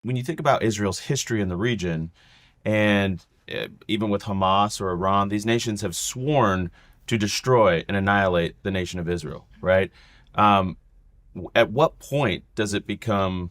when you think about Israel's history in the region, and even with Hamas or Iran, these nations have sworn to destroy and annihilate the nation of Israel, right? Um, at what point does it become,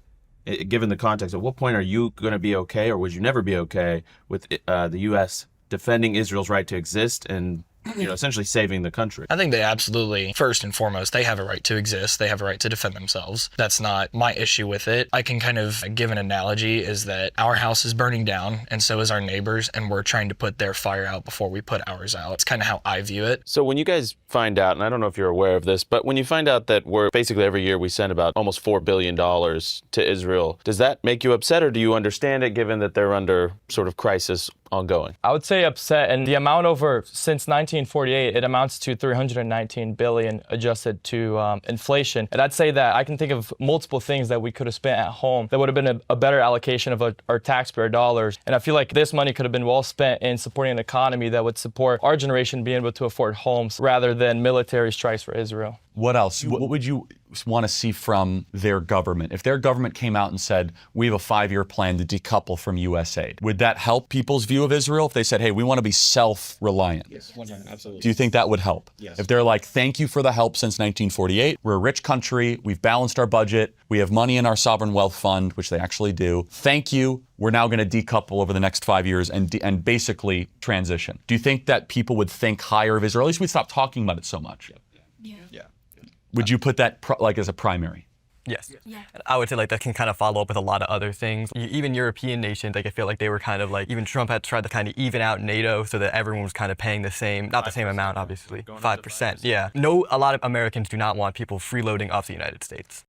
given the context, at what point are you going to be okay, or would you never be okay with the U.S. defending Israel's right to exist and essentially saving the country? I think they absolutely, first and foremost, they have a right to exist. They have a right to defend themselves. That's not my issue with it. I can kind of give an analogy is that our house is burning down and so is our neighbors, and we're trying to put their fire out before we put ours out. It's kind of how I view it. So when you guys find out, and I don't know if you're aware of this, but when you find out that we're basically every year we send about almost $4 billion to Israel, does that make you upset, or do you understand it given that they're under sort of crisis ongoing? I would say upset, and the amount over since 1948, it amounts to 319 billion adjusted to inflation. And I'd say that I can think of multiple things that we could have spent at home that would have been a better allocation of our taxpayer dollars. And I feel like this money could have been well spent in supporting an economy that would support our generation being able to afford homes rather than military strikes for Israel. What else? What would you want to see from their government? If their government came out and said, we have a 5-year plan to decouple from U.S. aid, would that help people's view of Israel if they said, hey, we want to be self-reliant? Yes, absolutely. Do you think that would help? Yes. If they're like, thank you for the help since 1948, we're a rich country, we've balanced our budget, we have money in our sovereign wealth fund, which they actually do. Thank you. We're now going to decouple over the next 5 years and basically transition. Do you think that people would think higher of Israel? At least we'd stop talking about it so much. Yeah. Would you put that like as a primary? Yes. Yeah. I would say like that can kind of follow up with a lot of other things. Even European nations, like I feel like they were kind of like, even Trump had tried to kind of even out NATO so that everyone was kind of paying the same, not the same amount, obviously. 5%. Yeah. No, a lot of Americans do not want people freeloading off the United States.